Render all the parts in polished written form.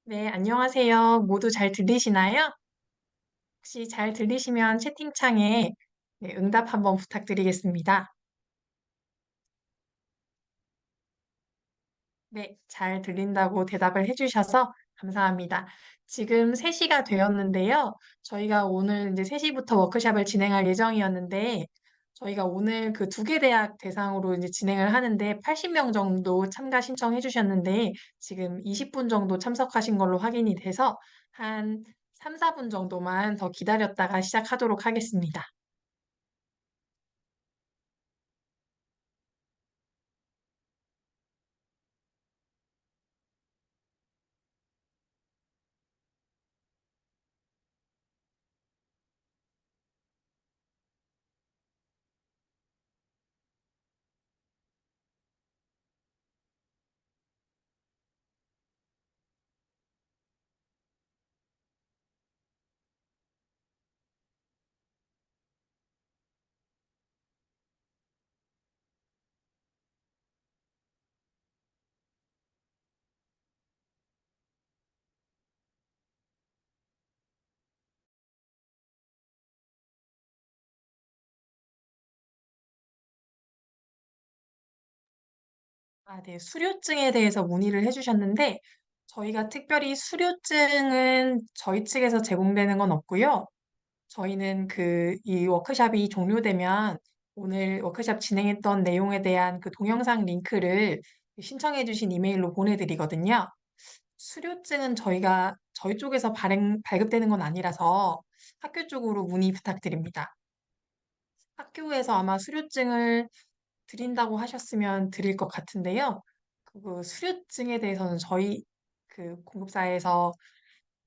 네, 안녕하세요. 모두 잘 들리시나요? 혹시 잘 들리시면 채팅창에 네, 응답 한번 부탁드리겠습니다. 네, 잘 들린다고 대답을 해주셔서 감사합니다. 지금 3시가 되었는데요. 저희가 오늘 이제 3시부터 워크숍을 진행할 예정이었는데, 저희가 오늘 그 두 개 대학 대상으로 이제 진행을 하는데 80명 정도 참가 신청해 주셨는데, 지금 20분 정도 참석하신 걸로 확인이 돼서 한 3, 4분 정도만 더 기다렸다가 시작하도록 하겠습니다. 아, 네. 수료증에 대해서 문의를 해주셨는데, 저희가 특별히 수료증은 저희 측에서 제공되는 건 없고요. 저희는 이 워크샵이 종료되면 오늘 워크샵 진행했던 내용에 대한 그 동영상 링크를 신청해주신 이메일로 보내드리거든요. 수료증은 저희 쪽에서 발급되는 건 아니라서 학교 쪽으로 문의 부탁드립니다. 학교에서 아마 수료증을 드린다고 하셨으면 드릴 것 같은데요. 그 수료증에 대해서는 저희 그 공급사에서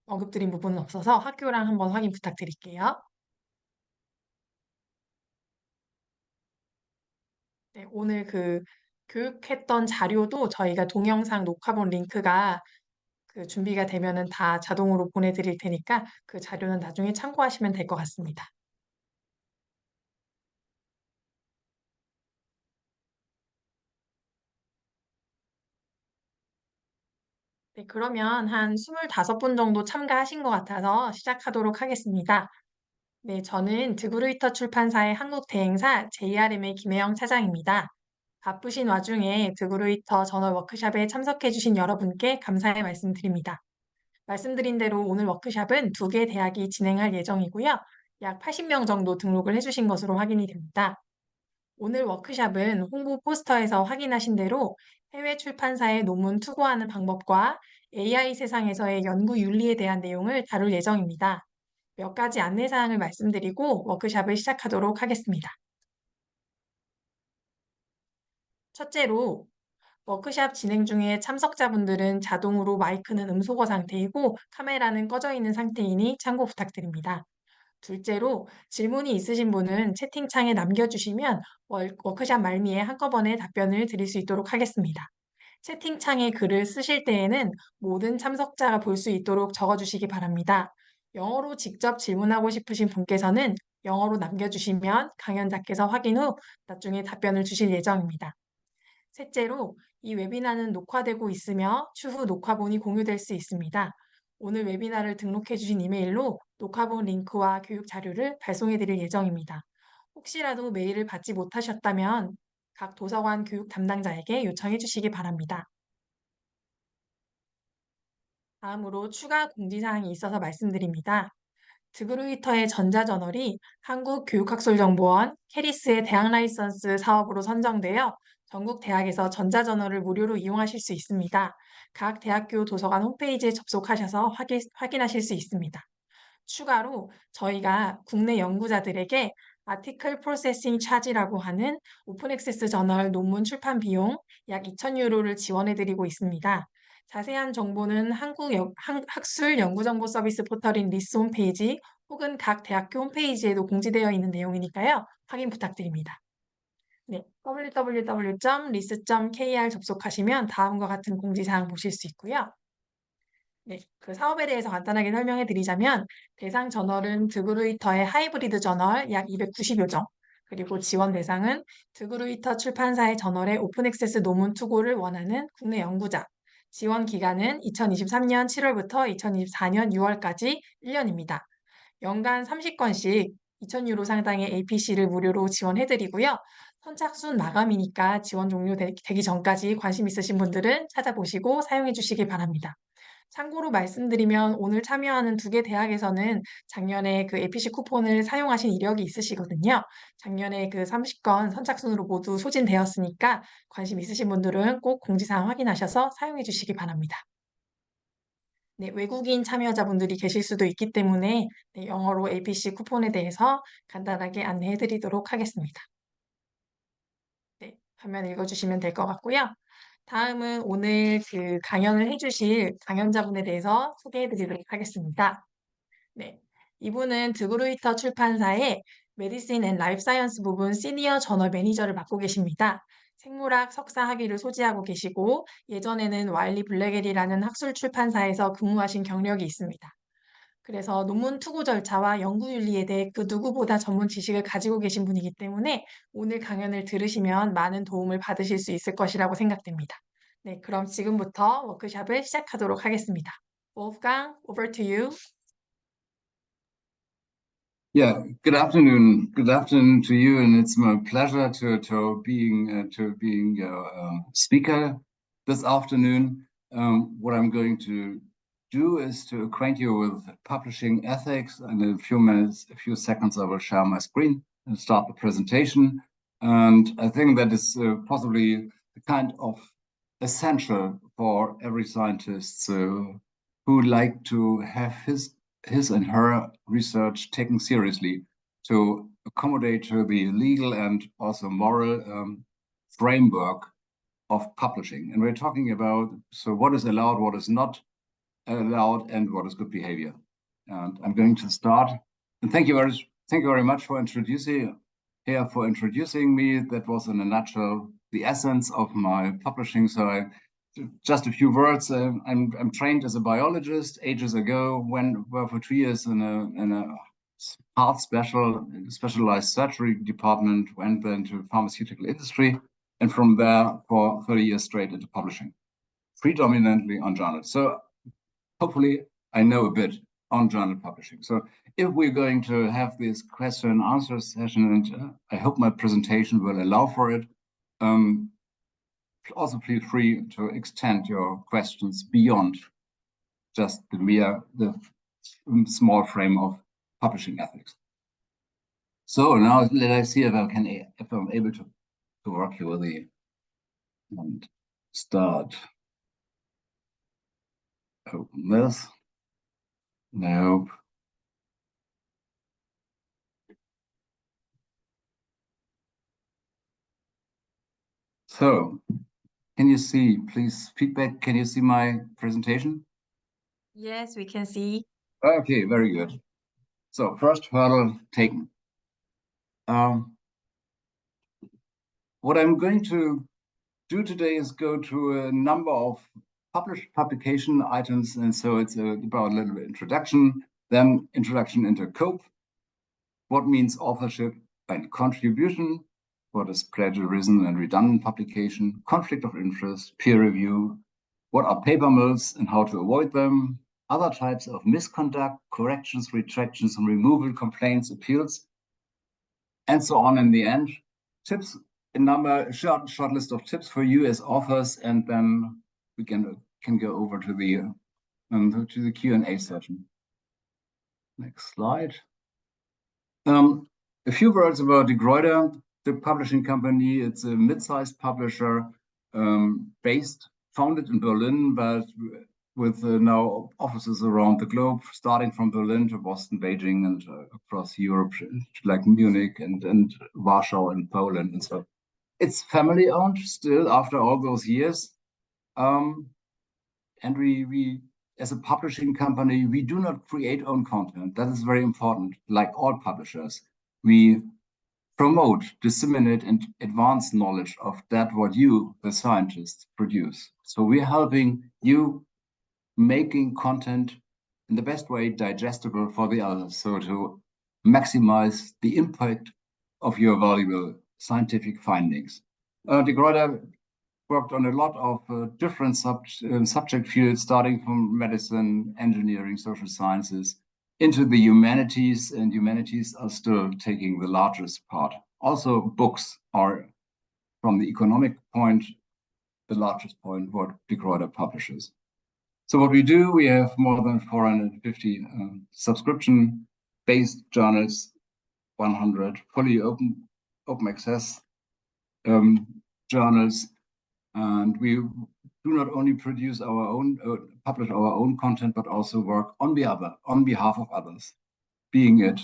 언급드린 부분은 없어서 학교랑 한번 확인 부탁드릴게요. 네, 오늘 그 교육했던 자료도 저희가 동영상 녹화본 링크가 그 준비가 되면은 다 자동으로 보내드릴 테니까 그 자료는 나중에 참고하시면 될 것 같습니다. 네, 그러면 한 25분 정도 참가하신 것 같아서 시작하도록 하겠습니다. 네, 저는 드그루이터 출판사의 한국 대행사 JRM의 김혜영 차장입니다. 바쁘신 와중에 드그루이터 저널 워크샵에 참석해주신 여러분께 감사의 말씀드립니다. 말씀드린 대로 오늘 워크샵은 두 개 대학이 진행할 예정이고요. 약 80명 정도 등록을 해주신 것으로 확인이 됩니다. 오늘 워크샵은 홍보 포스터에서 확인하신 대로 해외 출판사의 논문 투고하는 방법과 AI 세상에서의 연구 윤리에 대한 내용을 다룰 예정입니다. 몇 가지 안내 사항을 말씀드리고 워크샵을 시작하도록 하겠습니다. 첫째로 워크샵 진행 중에 참석자분들은 자동으로 마이크는 음소거 상태이고 카메라는 꺼져 있는 상태이니 참고 부탁드립니다. 둘째로 질문이 있으신 분은 채팅창에 남겨주시면 워크샵 말미에 한꺼번에 답변을 드릴 수 있도록 하겠습니다. 채팅창에 글을 쓰실 때에는 모든 참석자가 볼 수 있도록 적어주시기 바랍니다. 영어로 직접 질문하고 싶으신 분께서는 영어로 남겨주시면 강연자께서 확인 후 나중에 답변을 주실 예정입니다. 셋째로 이 웨비나는 녹화되고 있으며 추후 녹화본이 공유될 수 있습니다. 오늘 웨비나를 등록해 주신 이메일로 녹화본 링크와 교육 자료를 발송해 드릴 예정입니다. 혹시라도 메일을 받지 못하셨다면 각 도서관 교육 담당자에게 요청해 주시기 바랍니다. 다음으로 추가 공지사항이 있어서 말씀드립니다. 드그루이터의 전자저널이 한국교육학술정보원 캐리스의 대학 라이선스 사업으로 선정되어 전국 대학에서 전자저널을 무료로 이용하실 수 있습니다. 각 대학교 도서관 홈페이지에 접속하셔서 확인하실 수 있습니다. 추가로 저희가 국내 연구자들에게 아티클 프로세싱 차지라고 하는 오픈 액세스 저널 논문 출판 비용 약 2,000유로를 지원해 드리고 있습니다. 자세한 정보는 학술 연구정보 서비스 포털인 리스 홈페이지 혹은 각 대학교 홈페이지에도 공지되어 있는 내용이니까요. 확인 부탁드립니다. 네, www.ris.kr 접속하시면 다음과 같은 공지사항 보실 수 있고요. 네, 그 사업에 대해서 간단하게 설명해 드리자면 대상 저널은 드그루이터의 하이브리드 저널 약 290여 종, 그리고 지원 대상은 드그루이터 출판사의 저널의 오픈 액세스 논문 투고를 원하는 국내 연구자, 지원 기간은 2023년 7월부터 2024년 6월까지 1년입니다. 연간 30건씩 2,000유로 상당의 APC를 무료로 지원해드리고요. 선착순 마감이니까 지원 종료되기 전까지 관심 있으신 분들은 찾아보시고 사용해 주시기 바랍니다. 참고로 말씀드리면 오늘 참여하는 2개 대학에서는 작년에 그 APC 쿠폰을 사용하신 이력이 있으시거든요. 작년에 그 30건 선착순으로 모두 소진되었으니까 관심 있으신 분들은 꼭 공지사항 확인하셔서 사용해 주시기 바랍니다. 네, 외국인 참여자분들이 계실 수도 있기 때문에 네, 영어로 APC 쿠폰에 대해서 간단하게 안내해 드리도록 하겠습니다. 네, 화면 읽어주시면 될 것 같고요. 다음은 오늘 그 강연을 해주실 강연자분에 대해서 소개해 드리도록 하겠습니다. 네, 이분은 드그루이터 출판사의 메디신 앤 라이프 사이언스 부분 시니어 저널 매니저를 맡고 계십니다. 생물학 석사 학위를 소지하고 계시고 예전에는 와일리 블랙엘이라는 학술 출판사에서 근무하신 경력이 있습니다. 그래서 논문 투고 절차와 연구 윤리에 대해 그 누구보다 전문 지식을 가지고 계신 분이기 때문에 오늘 강연을 들으시면 많은 도움을 받으실 수 있을 것이라고 생각됩니다. 네, 그럼 지금부터 워크숍을 시작하도록 하겠습니다. Wolfgang, over to you. Yeah, good afternoon. Good afternoon to you, and it's my pleasure to being your speaker this afternoon. What I'm going to do is to acquaint you with publishing ethics, and in a few minutes, a few seconds, I will share my screen and start the presentation. And I think that is possibly the kind of essential for every scientist who like to have his and her research taken seriously to accommodate to the legal and also moral framework of publishing. And we're talking about, so what is allowed, what is not allowed, and what is good behavior. And I'm going to start. And thank you very much for introducing me. That was in a nutshell the essence of my publishing. So just a few words. I'm trained as a biologist ages ago. Worked for 2 years in a heart specialized surgery department. Went then to pharmaceutical industry, and from there for 30 years straight into publishing, predominantly on journals. So hopefully I know a bit on journal publishing. So if we're going to have this question and answer session, and I hope my presentation will allow for it. Also feel free to extend your questions beyond just the small frame of publishing ethics. So now let us see if I'm able to work here with the and start. Open this. Nope. So, can you see, please, feedback? Can you see my presentation? Yes, we can see. Okay, very good. So, first hurdle taken. What I'm going to do today is go to a number of published publication items, and so it's about a little bit introduction, then introduction into COPE, what means authorship and contribution, what is plagiarism and redundant publication, conflict of interest, peer review, what are paper mills and how to avoid them, other types of misconduct, corrections, retractions, and removal, complaints, appeals, and so on. In the end, tips, a short list of tips for you as authors, and then we can go over to the Q&A session. Next slide. A few words about the Gruyter, the publishing company. It's a mid-sized publisher founded in Berlin, but with now offices around the globe, starting from Berlin to Boston, Beijing, and across Europe, like Munich and Warsaw and Poland and so. It's family-owned still after all those years, and we as a publishing company, we do not create own content. That is very important. Like all publishers, we promote, disseminate, and advance knowledge of that what you, the scientists, produce. So we're helping you making content in the best way digestible for the others. So to maximize the impact of your valuable scientific findings. De Gruyter worked on a lot of different subject fields, starting from medicine, engineering, social sciences, into the humanities, and humanities are still taking the largest part. Also, books are, from the economic point, the largest point what Gruyter publishes. So what we do, we have more than 450 subscription-based journals, 100 fully open access journals, and we do not only produce our own, publish our own content, but also work on behalf of others, being it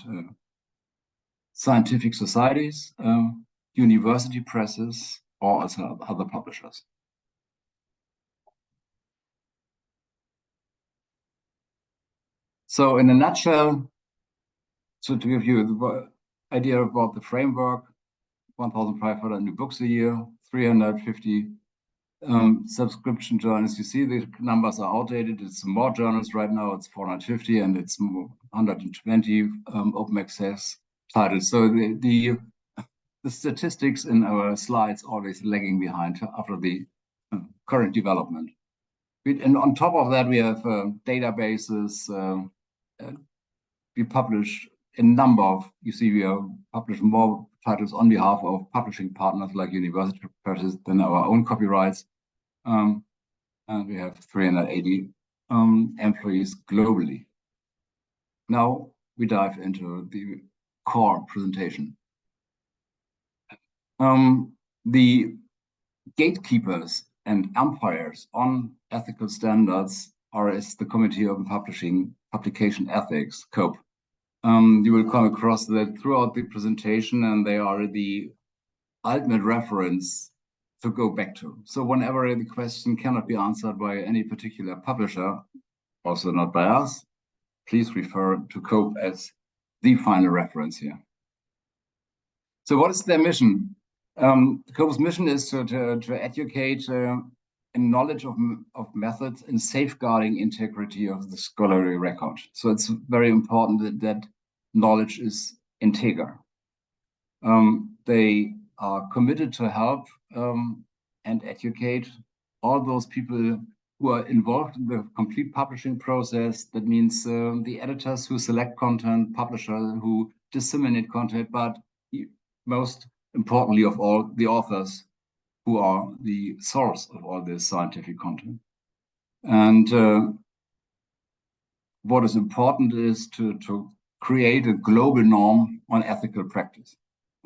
scientific societies, university presses, or also other publishers. So in a nutshell, so to give you the idea about the framework, 1,500 new books a year, 350 subscription journals. You see the numbers are outdated. It's more journals right now. It's 450 and it's 120 open access titles. So the statistics in our slides always lagging behind after the current development. And on top of that, we have databases. We publish a number of, you see, we publish more titles on behalf of publishing partners like university presses than our own copyrights. And we have 380 employees globally. Now we dive into the core presentation. The gatekeepers and umpires on ethical standards are as the Committee on Publication Ethics, COPE. You will come across that throughout the presentation, and they are the ultimate reference to go back to. So whenever the question cannot be answered by any particular publisher, also not by us, please refer to COPE as the final reference here. So what is their mission? COPE's mission is to educate in knowledge of methods in safeguarding integrity of the scholarly record. So it's very important that knowledge is integer. They are committed to help and educate all those people who are involved in the complete publishing process. That means the editors who select content, publishers who disseminate content, but most importantly of all, the authors who are the source of all this scientific content. And what is important is to create a global norm on ethical practice.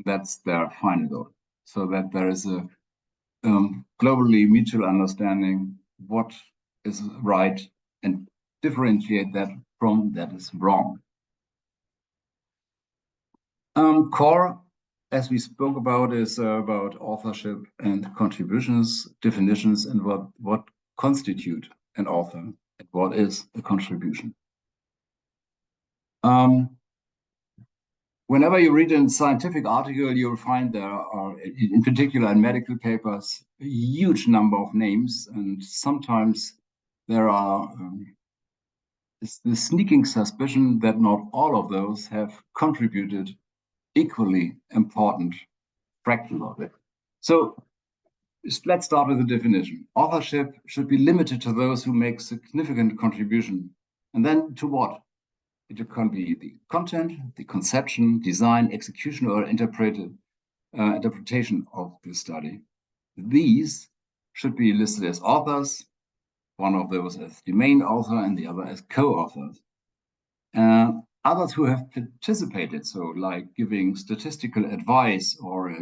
That's their final goal, so that there is a globally mutual understanding what is right and differentiate that from that is wrong. Core, as we spoke about, is about authorship and contributions, definitions, and what constitute an author and what is a contribution. Whenever you read a scientific article, you'll find there are, in particular in medical papers, a huge number of names, and sometimes there are the sneaking suspicion that not all of those have contributed equally important fraction of it. So let's start with the definition. Authorship should be limited to those who make significant contribution. And then to what? It can be the content, the conception, design, execution, or interpretation of the study. These should be listed as authors, one of those as the main author and the other as co-authors. Others who have participated, so like giving statistical advice or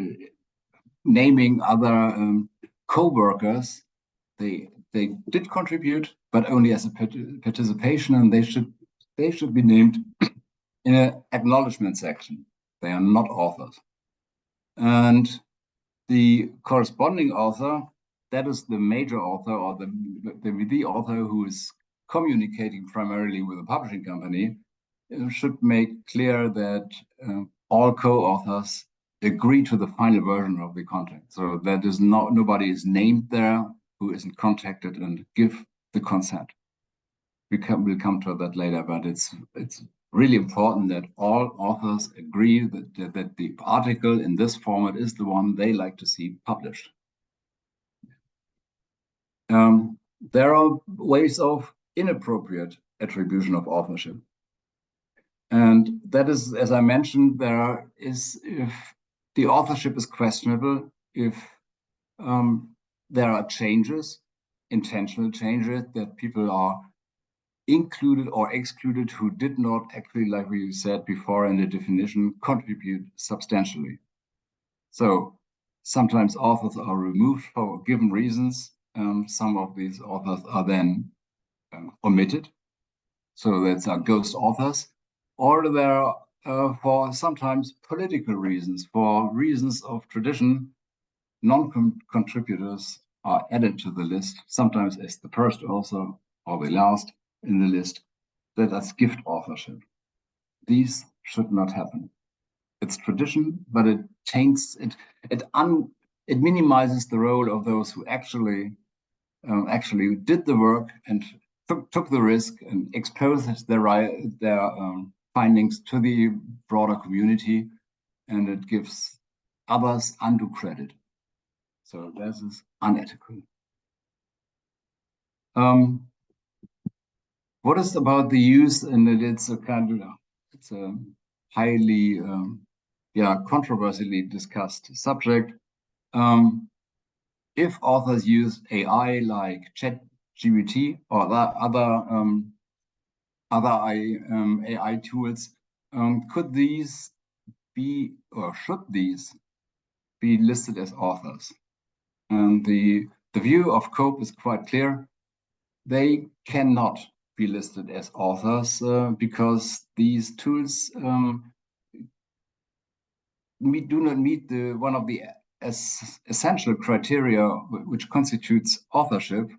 naming other co-workers, they did contribute, but only as a participation, and they should be named in an acknowledgement section. They are not authors. And the corresponding author, that is the major author or the author who is communicating primarily with a publishing company, should make clear that all co-authors agree to the final version of the content. So that is nobody is named there who isn't contacted and give the consent. We'll come to that later, but it's really important that all authors agree that the article in this format is the one they like to see published. There are ways of inappropriate attribution of authorship. And that is, as I mentioned, if the authorship is questionable, if there are changes, intentional changes, that people are included or excluded who did not actually, like we said before in the definition, contribute substantially. So sometimes authors are removed for given reasons. Some of these authors are then omitted. So that's our ghost authors. Or there are, for sometimes political reasons, for reasons of tradition, non-contributors are added to the list, sometimes as the first also, or the last in the list. That is gift authorship. These should not happen. It's tradition, but it taints it. It minimizes the role of those who actually did the work and took the risk and exposed their findings to the broader community, and it gives others undue credit. So this is unethical. What is about the use? And it's a highly controversially discussed subject. If authors use AI like ChatGPT or other AI tools, could these be, or should these be listed as authors? And the view of COPE is quite clear. They cannot be listed as authors because these tools do not meet one of the essential criteria which constitutes authorship,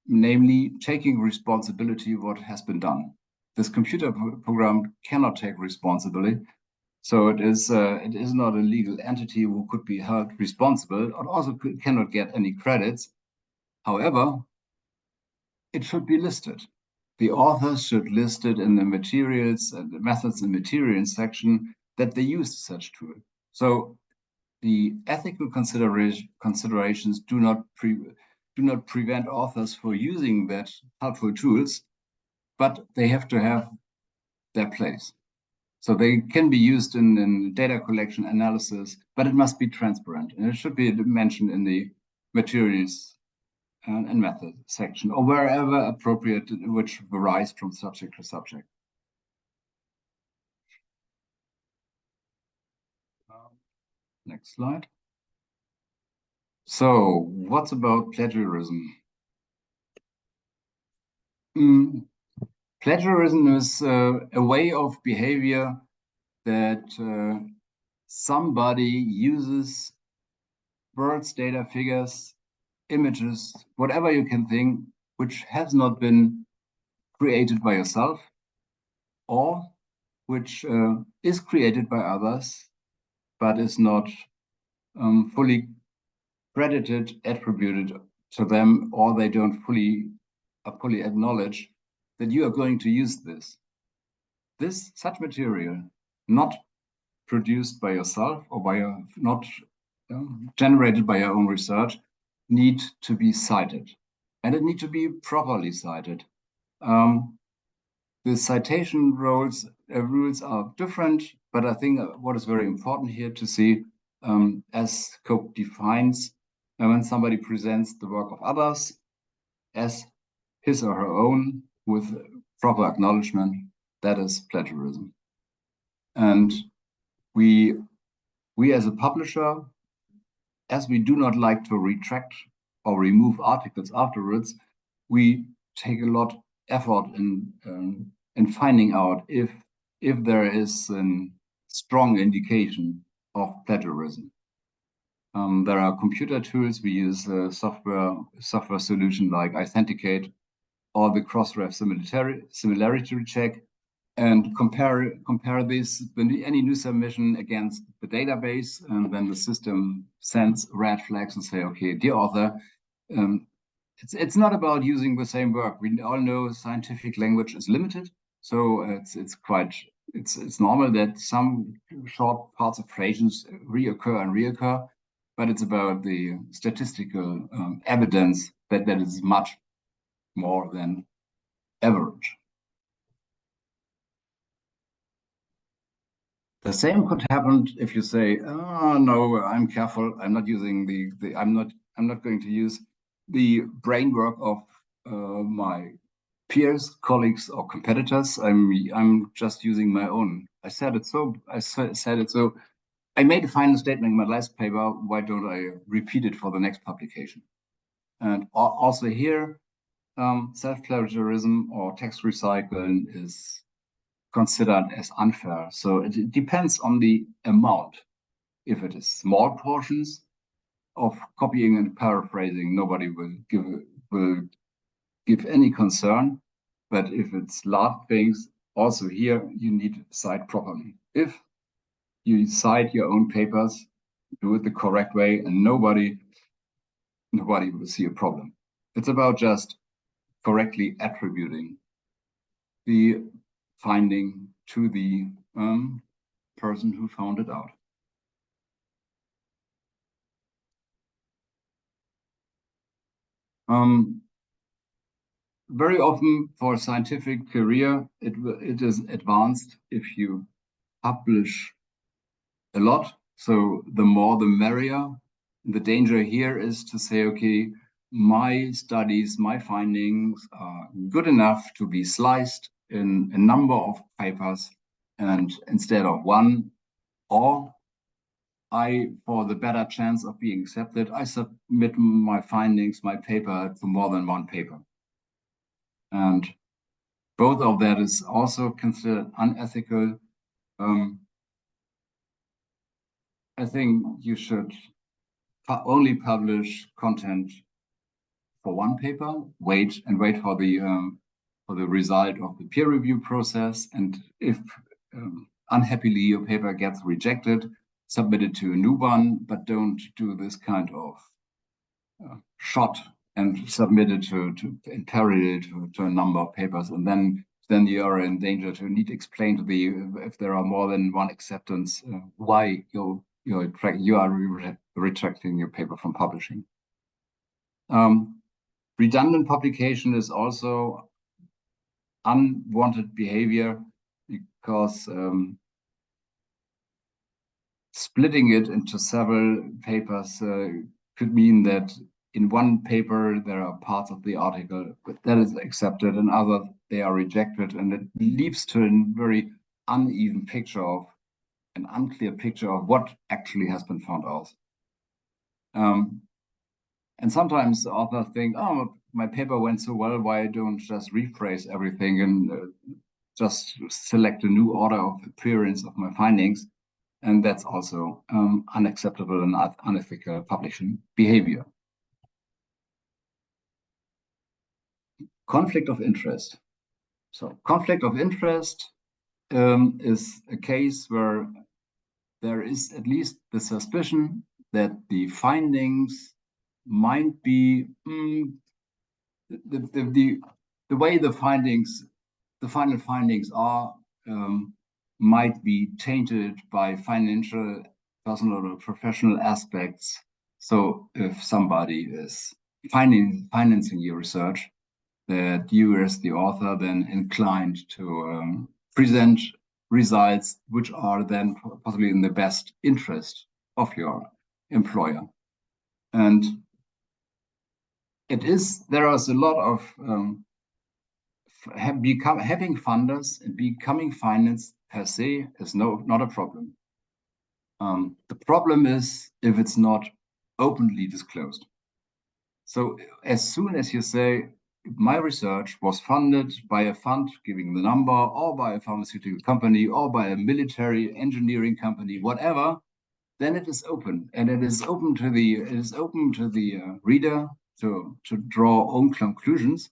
namely taking responsibility for what has been done. This computer program cannot take responsibility, so it is not a legal entity who could be held responsible, and also cannot get any credits. However, it should be listed. The authors should list it in the materials and the methods and materials section that they used such tool. So the ethical considerations do not prevent authors from using that helpful tools, but they have to have their place. So they can be used in data collection analysis, but it must be transparent, and it should be mentioned in the materials and method section, or wherever appropriate, which varies from subject to subject. Next slide. So what's about plagiarism? Plagiarism is a way of behavior that somebody uses words, data, figures, images, whatever you can think, which has not been created by yourself, or which is created by others, but is not fully credited, attributed to them, or they don't fully acknowledge that you are going to use such material, not produced by yourself or not generated by your own research, need to be cited, and it needs to be properly cited. The citation rules are different, but I think what is very important here to see, as COPE defines, when somebody presents the work of others as his or her own with proper acknowledgement, that is plagiarism. And we as a publisher, as we do not like to retract or remove articles afterwards, we take a lot of effort in finding out if there is a strong indication of plagiarism. There are computer tools. We use software solution like Authenticate or the Crossref similarity check, and compare this any new submission against the database, and then the system sends red flags and say, okay, dear author, it's not about using the same work. We all know scientific language is limited, so it's normal that some short parts of phrases reoccur, but it's about the statistical evidence that is much more than average. The same could happen if you say, "Oh no, I'm careful. I'm not using I'm not going to use the brain work of my peers, colleagues, or competitors. I'm just using my own. I said it so. I made a final statement in my last paper. Why don't I repeat it for the next publication?" And also here, self-plagiarism or text recycling is considered as unfair. So it depends on the amount. If it is small portions of copying and paraphrasing, nobody will give any concern. But if it's large things, also here you need to cite properly. If you cite your own papers, do it the correct way, and nobody will see a problem. It's about just correctly attributing the finding to the person who found it out. Very often for a scientific career, it is advanced if you publish a lot. So the more the merrier. The danger here is to say, okay, my studies, my findings are good enough to be sliced in a number of papers, and instead of one, or for the better chance of being accepted, I submit my findings, my paper, to more than one paper. And both of that is also considered unethical. I think you should only publish content for one paper, wait for the result of the peer review process, and if unhappily your paper gets rejected, submit it to a new one, but don't do this kind of shot and submit it in parallel to a number of papers, and then you are in danger to need to explain if there are more than one acceptance why you are retracting your paper from publishing. Redundant publication is also unwanted behavior, because splitting it into several papers could mean that in one paper there are parts of the article that is accepted and others they are rejected, and it leads to a very uneven picture of an unclear picture of what actually has been found out. And sometimes authors think, oh, my paper went so well, why don't just rephrase everything and just select a new order of appearance of my findings? And that's also unacceptable and unethical publishing behavior. Conflict of interest. So conflict of interest is a case where there is at least the suspicion that the findings might be the way the final findings are might be tainted by financial, personal, or professional aspects. So if somebody is financing your research, that you as the author then inclined to present results which are then possibly in the best interest of your employer. And there is a lot of having funders and becoming financed per se is not a problem. The problem is if it's not openly disclosed. So as soon as you say, my research was funded by a fund giving the number, or by a pharmaceutical company, or by a military engineering company, whatever, then it is open, and it is open to the reader to draw own conclusions,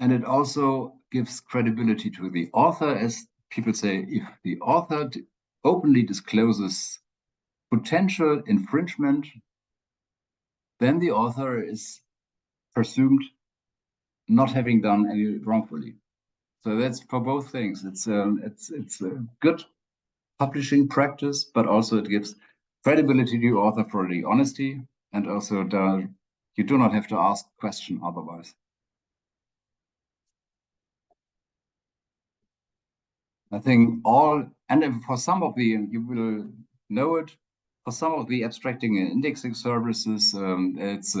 and it also gives credibility to the author, as people say, if the author openly discloses potential infringement, then the author is presumed not having done any wrongfully. So that's for both things. It's a good publishing practice, but also it gives credibility to the author for the honesty, and also you do not have to ask question otherwise. I think for some of the, you will know it, for some of the abstracting and indexing services, it's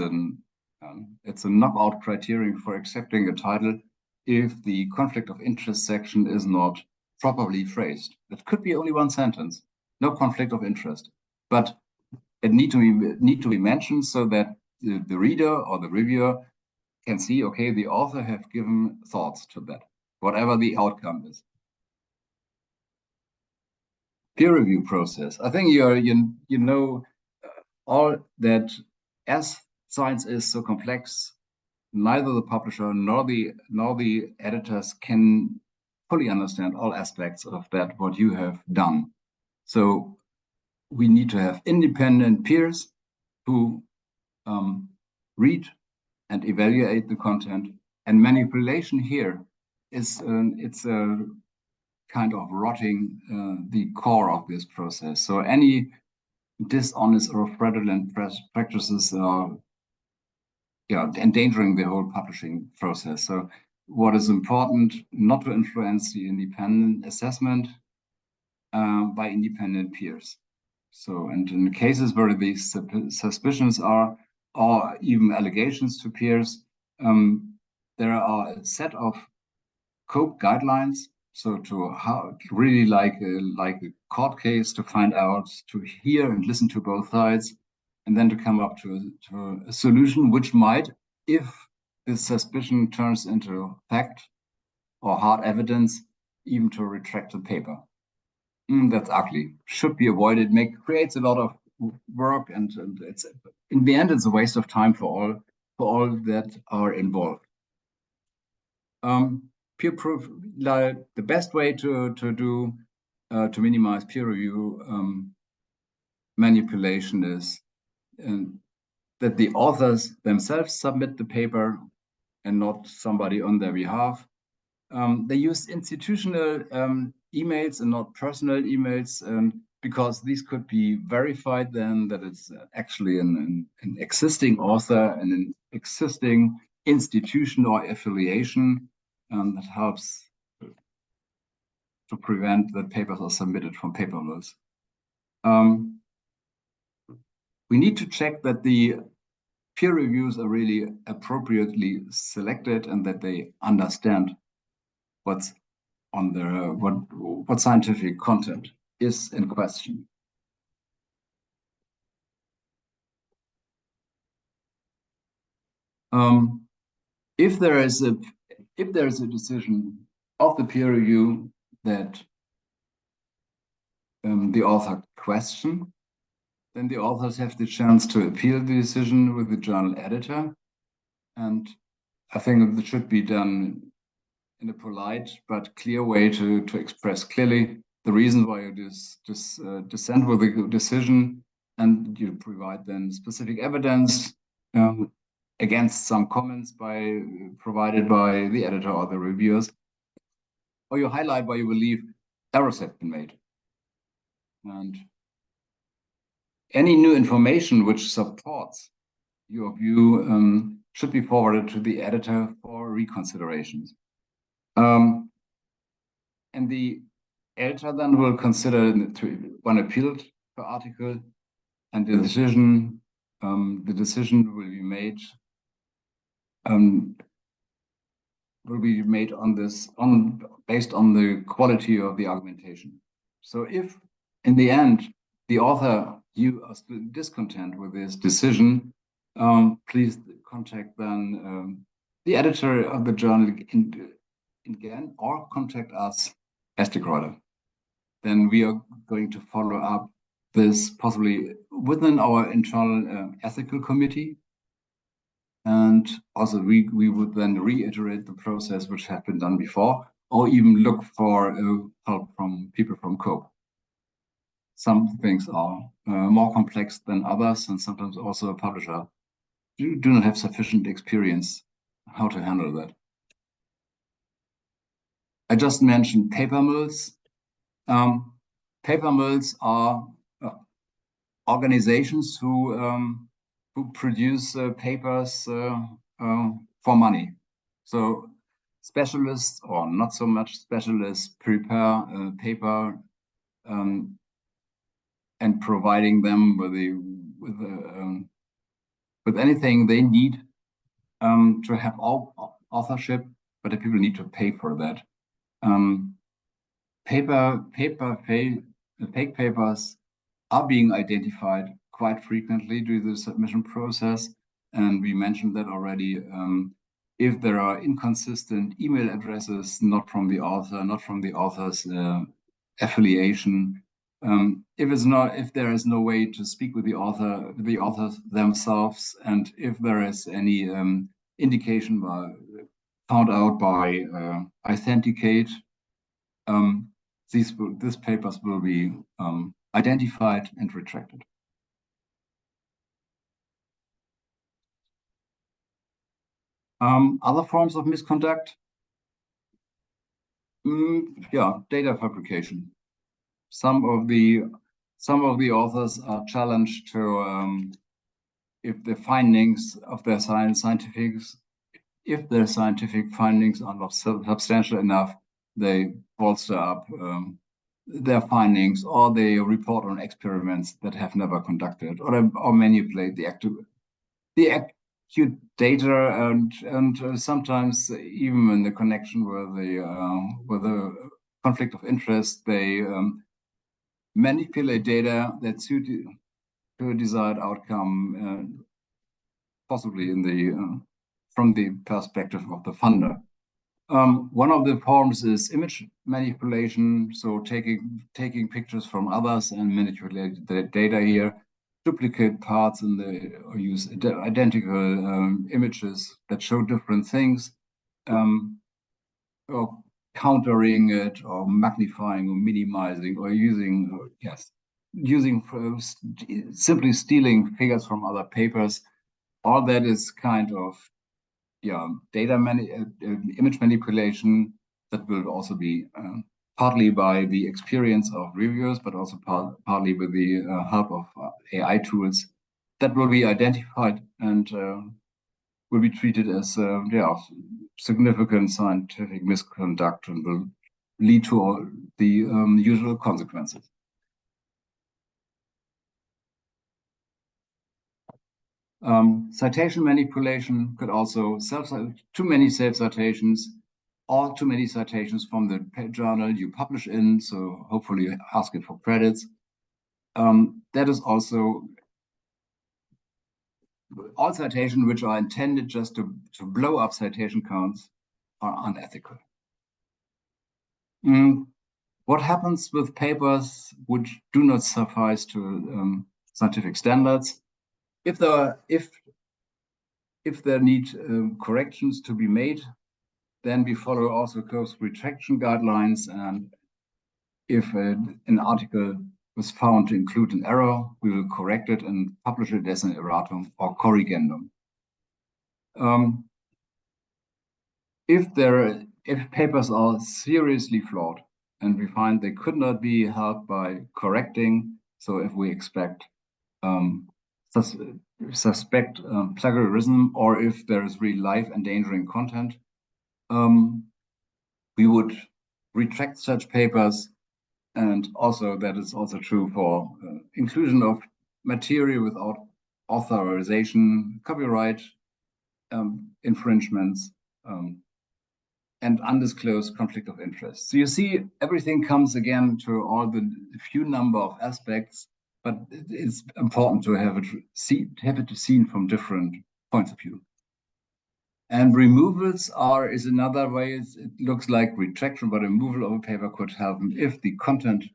a knockout criterion for accepting a title if the conflict of interest section is not properly phrased. It could be only one sentence, no conflict of interest, but it need to be mentioned so that the reader or the reviewer can see, okay, the author have given thoughts to that, whatever the outcome is. Peer review process. I think you know all that as science is so complex, neither the publisher nor the editors can fully understand all aspects of that what you have done. So we need to have independent peers who read and evaluate the content. And manipulation here is it's a kind of rotting the core of this process. So any dishonest or fraudulent practices are endangering the whole publishing process. So what is important, not to influence the independent assessment by independent peers. So, and in cases where these suspicions are, or even allegations to peers, there are a set of COPE guidelines. So to really like a court case, to find out, to hear and listen to both sides, and then to come up to a solution which might, if this suspicion turns into fact or hard evidence, even to retract the paper. That's ugly. Should be avoided. Creates a lot of work, and it's in the end it's a waste of time for all that are involved. Peer proof, like the best way to minimize peer review manipulation is that the authors themselves submit the paper and not somebody on their behalf. They use institutional emails and not personal emails, because these could be verified then that it's actually an existing author and an existing institution or affiliation. That helps to prevent that papers are submitted from paper mills. We need to check that the peer reviews are really appropriately selected and that they understand what's on their what scientific content is in question. If there is a decision of the peer review that the author questions, then the authors have the chance to appeal the decision with the journal editor. And I think it should be done in a polite but clear way to express clearly the reason why you dissent with the decision, and you provide then specific evidence against some comments provided by the editor or the reviewers, or you highlight why you believe errors have been made. And any new information which supports your view should be forwarded to the editor for reconsiderations. And the editor then will consider one appealed per article, and the decision will be made based on the quality of the argumentation. So if in the end the author, you are still discontent with this decision, please contact then the editor of the journal again, or contact us as the Gruyter. Then we are going to follow up this possibly within our internal ethical committee. And also we would then reiterate the process which had been done before, or even look for help from people from COPE. Some things are more complex than others, and sometimes also a publisher do not have sufficient experience how to handle that. I just mentioned paper mills. Paper mills are organizations who produce papers for money. So specialists or not so much specialists prepare a paper and providing them with anything they need to have authorship, but the people need to pay for that. Fake papers are being identified quite frequently during the submission process, and we mentioned that already. If there are inconsistent email addresses, not from the author, not from the author's affiliation, if there is no way to speak with the authors themselves, and if there is any indication found out by Authenticate, these papers will be identified and retracted. Other forms of misconduct, data fabrication. Some of the authors are challenged to, if the findings of their scientific findings are not substantial enough, they bolster up their findings, or they report on experiments that have never conducted, or manipulate the acute data, and sometimes even in the connection with the conflict of interest, they manipulate data that suit to a desired outcome, possibly from the perspective of the funder. One of the forms is image manipulation, so taking pictures from others and manipulate the data here, duplicate parts or use identical images that show different things, or countering it, or magnifying, or minimizing, or simply stealing figures from other papers. All that is kind of image manipulation that will also be partly by the experience of reviewers, but also partly with the help of AI tools that will be identified and will be treated as significant scientific misconduct and will lead to all the usual consequences. Citation manipulation could also too many self-citations, or too many citations from the journal you publish in, so hopefully asking for credits. That is also all citations which are intended just to blow up citation counts are unethical. What happens with papers which do not suffice to scientific standards? If there need corrections to be made, then we follow also close retraction guidelines, and if an article was found to include an error, we will correct it and publish it as an erratum or corrigendum. If papers are seriously flawed and we find they could not be helped by correcting, so if we suspect plagiarism, or if there is really life-endangering content, we would retract such papers. And also that is also true for inclusion of material without authorization, copyright infringements, and undisclosed conflict of interest. So you see, everything comes again to all the few number of aspects, but it's important to have it seen from different points of view. And removals is another way. It looks like retraction, but removal of a paper could happen if the content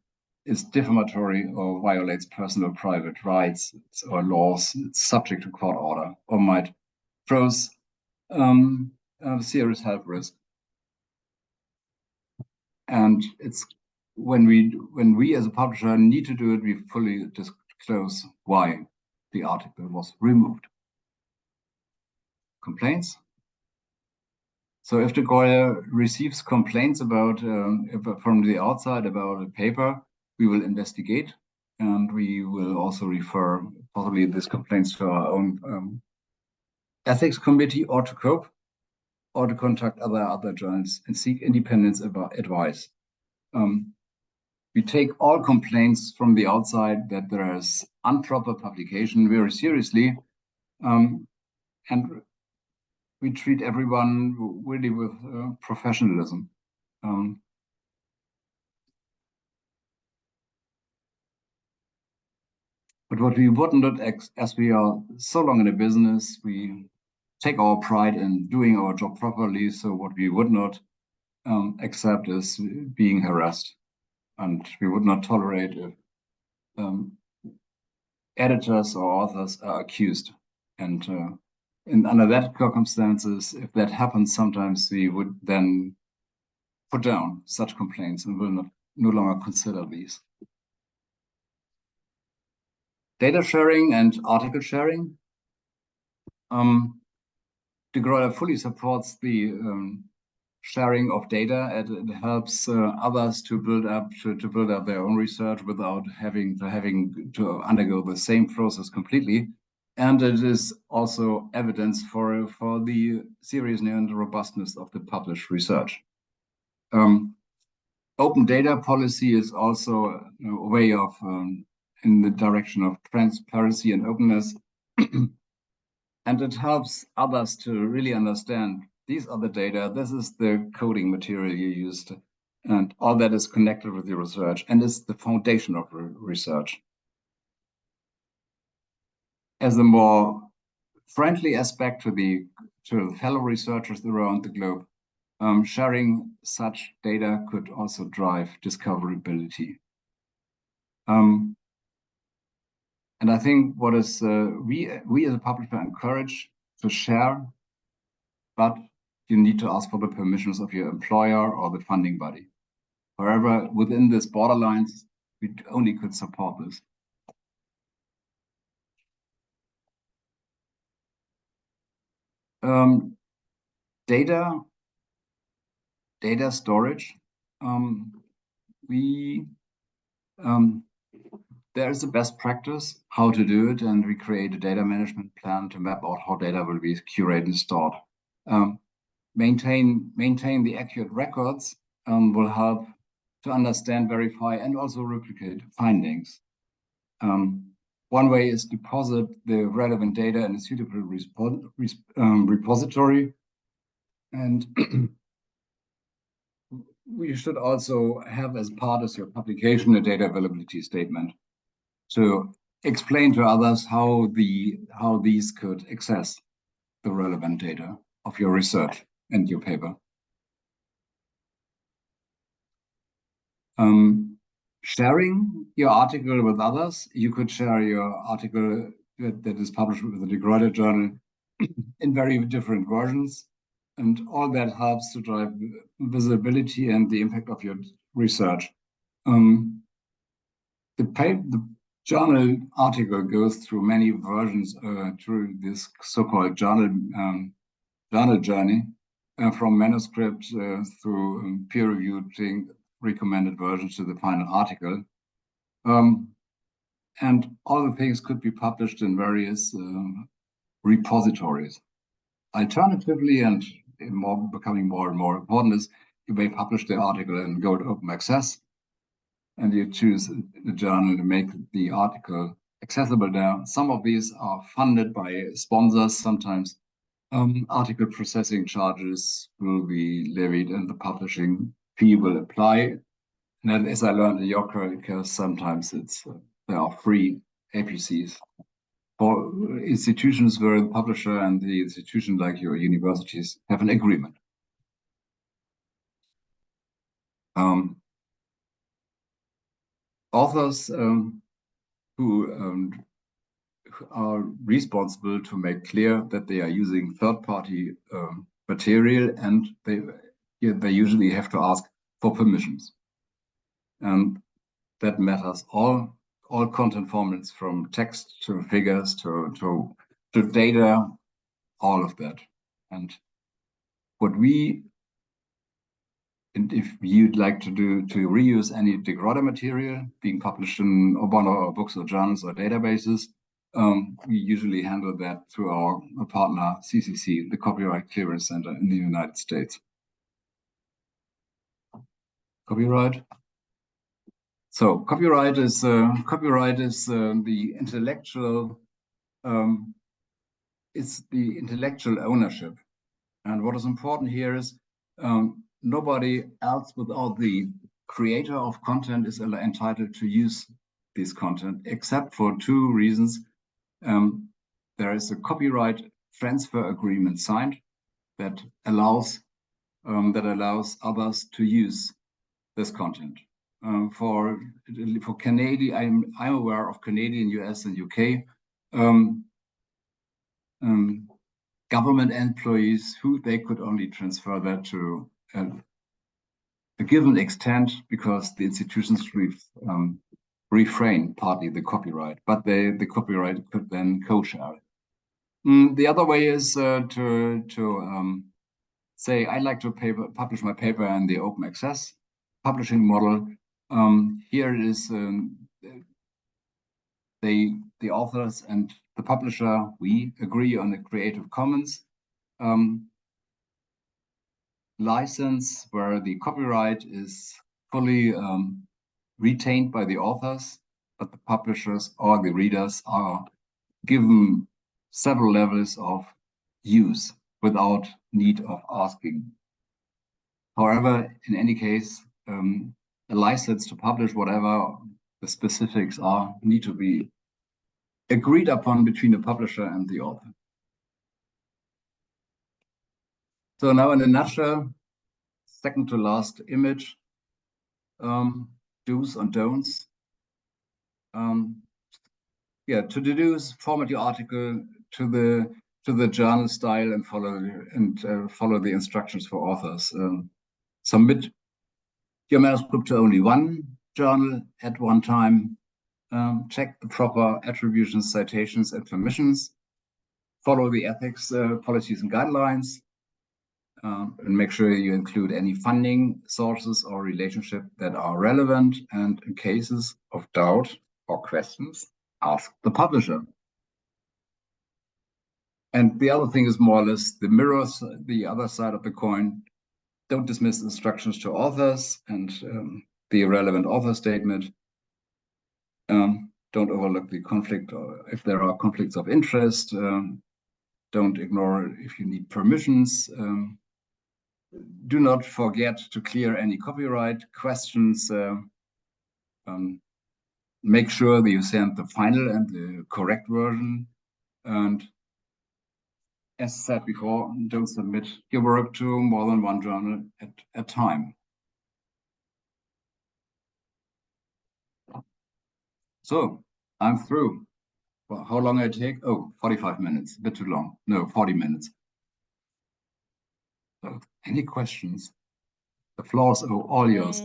is defamatory or violates personal private rights or laws, it's subject to court order, or might pose serious health risk. And it's when we as a publisher need to do it, we fully disclose why the article was removed. Complaints. So if the Gruyter receives complaints from the outside about a paper, we will investigate and we will also refer possibly these complaints to our own ethics committee, or to COPE, or to contact other journals and seek independent advice. We take all complaints from the outside that there is improper publication very seriously, and we treat everyone really with professionalism. But what we would not, as we are so long in a business, we take our pride in doing our job properly. So what we would not accept is being harassed, and we would not tolerate if editors or authors are accused. And under that circumstances, if that happens, sometimes we would then put down such complaints and will no longer consider these. Data sharing and article sharing. Gruyter fully supports the sharing of data, and it helps others to build up their own research without having to undergo the same process completely. And it is also evidence for the seriousness and robustness of the published research. Open data policy is also a way of in the direction of transparency and openness. And it helps others to really understand these are the data, this is the coding material you used, and all that is connected with your research and is the foundation of research. As a more friendly aspect to the fellow researchers around the globe, sharing such data could also drive discoverability. And I think what is we as a publisher encourage to share, but you need to ask for the permissions of your employer or the funding body. However, within this borderlines, we only could support this. Data storage. There is a best practice how to do it, and we create a data management plan to map out how data will be curated and stored. Maintain the accurate records will help to understand, verify, and also replicate findings. One way is deposit the relevant data in a suitable repository, and we should also have as part of your publication a data availability statement to explain to others how these could access the relevant data of your research and your paper. Sharing your article with others. You could share your article that is published with the Gruyter journal in very different versions, and all that helps to drive visibility and the impact of your research. The journal article goes through many versions through this so-called journal journey, from manuscript through peer-reviewed recommended versions to the final article. And all the things could be published in various repositories. Alternatively, and becoming more and more important, is you may publish the article and go to open access, and you choose the journal to make the article accessible there. Some of these are funded by sponsors. Sometimes article processing charges will be levied and the publishing fee will apply. And as I learned in your case, sometimes there are free APCs. For institutions where the publisher and the institution, like your universities, have an agreement. Authors who are responsible to make clear that they are using third-party material, and they usually have to ask for permissions. And that matters all content formats, from text to figures to data, all of that. And what we And if you'd like to reuse any Gruyter material being published in one of our books or journals or databases, we usually handle that through our partner CCC, the Copyright Clearance Center in the United States. Copyright. So copyright is the intellectual ownership, and what is important here is nobody else without the creator of content is entitled to use this content, except for two reasons. There is a copyright transfer agreement signed that allows others to use this content. For Canadian, I'm aware of Canadian, US, and UK government employees who they could only transfer that to a given extent because the institutions refrain partly the copyright, but the copyright could then co-share it. The other way is to say, I'd like to publish my paper in the open access publishing model. Here it is the authors and the publisher, we agree on a Creative Commons license where the copyright is fully retained by the authors, but the publishers or the readers are given several levels of use without need of asking. However, in any case, a license to publish whatever the specifics are need to be agreed upon between the publisher and the author. So now in a nutshell, second to last image, do's and don'ts. Yeah, to deduce, format your article to the journal style and follow the instructions for authors. Submit your manuscript to only one journal at one time. Check the proper attributions, citations, and permissions. Follow the ethics policies and guidelines. And make sure you include any funding sources or relationship that are relevant. And in cases of doubt or questions, ask the publisher. And the other thing is more or less the mirrors, the other side of the coin. Don't dismiss instructions to authors and the relevant author statement. Don't overlook the conflict, or if there are conflicts of interest. Don't ignore if you need permissions. Do not forget to clear any copyright questions. Make sure that you send the final and the correct version. And as said before, don't submit your work to more than one journal at a time. So I'm through. Well, how long I take? Oh, 45 minutes, a bit too long. No, 40 minutes. So, any questions? The floor is all yours.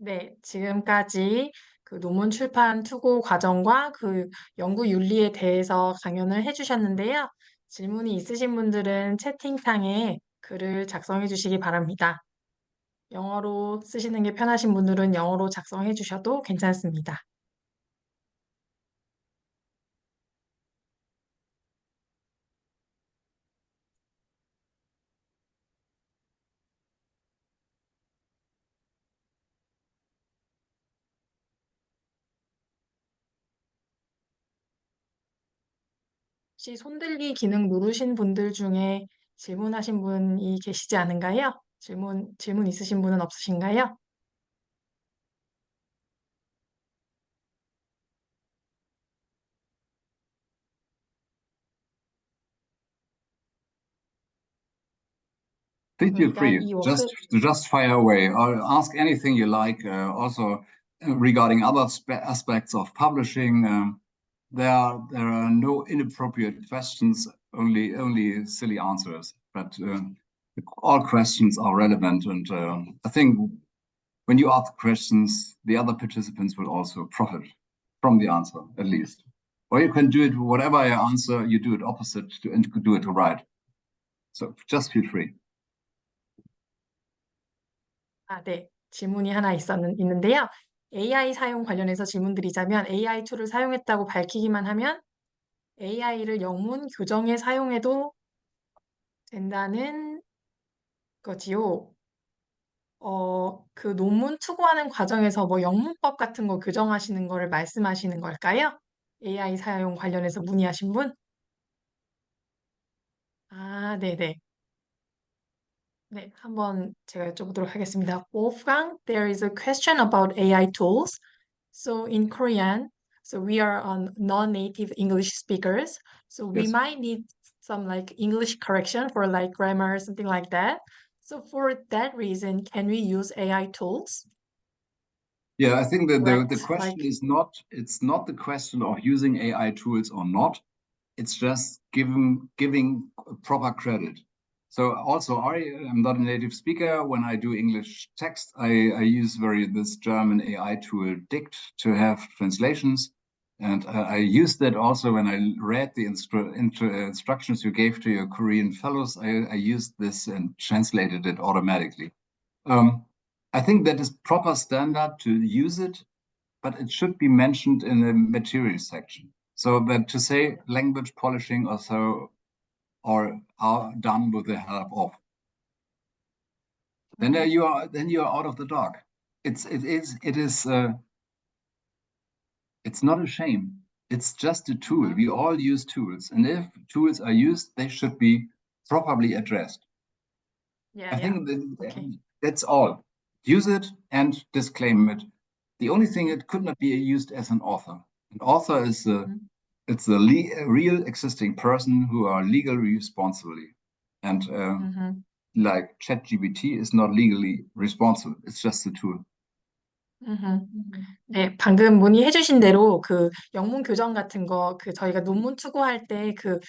네, 지금까지 그 논문 출판 투고 과정과 그 연구 윤리에 대해서 강연을 해주셨는데요. 질문이 있으신 분들은 채팅창에 글을 작성해 주시기 바랍니다. 영어로 쓰시는 게 편하신 분들은 영어로 작성해 주셔도 괜찮습니다. 혹시 손들기 기능 누르신 분들 중에 질문하신 분이 계시지 않은가요? 질문 있으신 분은 없으신가요? Please feel free. Just fire away or ask anything you like. Also, regarding other aspects of publishing, there are no inappropriate questions. Only silly answers. But all questions are relevant, and I think when you ask questions, the other participants will also profit from the answer, at least. Or you can do it whatever I answer, you do it opposite and do it right. So just feel free. 네. 질문이 하나 있는데요. AI 사용 관련해서 질문드리자면 AI 툴을 사용했다고 밝히기만 하면 AI를 영문 교정에 사용해도 된다는 거지요. 그 논문 투고하는 과정에서 뭐 영문법 같은 거 교정하시는 거를 말씀하시는 걸까요? AI 사용 관련해서 문의하신 분? 네네. 네, 한번 제가 여쭤보도록 하겠습니다. Wolfgang, there is a question about AI tools. So in Korean, so we are on non-native English speakers, so we Yes. might need some like English correction for like grammar, something like that. So for that reason, can we use AI tools? Yeah, I think that the Correct, question like, is not, it's not the question of using AI tools or not. It's just giving proper credit. So also I am not a native speaker. When I do English text, I use this German AI tool Dict to have translations. And I used that also when I read the instructions you gave to your Korean fellows. I used this and translated it automatically. I think that is proper standard to use it, but it should be mentioned in the material section. So that to say language polishing or so, or are done with the help of, then you are out of the dark. It is it's not a shame. It's just a tool. We all use tools, and if tools are used, they should be properly addressed. I think Okay. that's all. Use it and disclaim it. The only thing it could not be used as an author. An author is it's a real existing person who are legally responsible, and like ChatGPT is not legally responsible. It's just a tool. 네, 방금 문의해 주신 대로 그 영문 교정 같은 거, 그 저희가 논문 투고할 때 그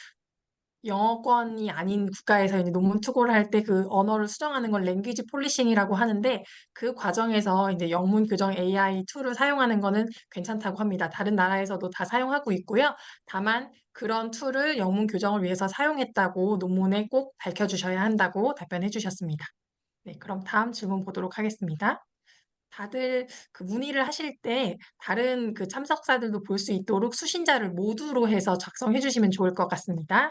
영어권이 아닌 국가에서 이제 논문 투고를 할 때 그 언어를 수정하는 걸 랭귀지 폴리싱이라고 하는데 그 과정에서 이제 영문 교정 AI 툴을 사용하는 거는 괜찮다고 합니다. 다른 나라에서도 다 사용하고 있고요. 다만 그런 툴을 영문 교정을 위해서 사용했다고 논문에 꼭 밝혀주셔야 한다고 답변해 주셨습니다. 네, 그럼 다음 질문 보도록 하겠습니다. 다들 그 문의를 하실 때 다른 그 참석자들도 볼 수 있도록 수신자를 모두로 해서 작성해 주시면 좋을 것 같습니다.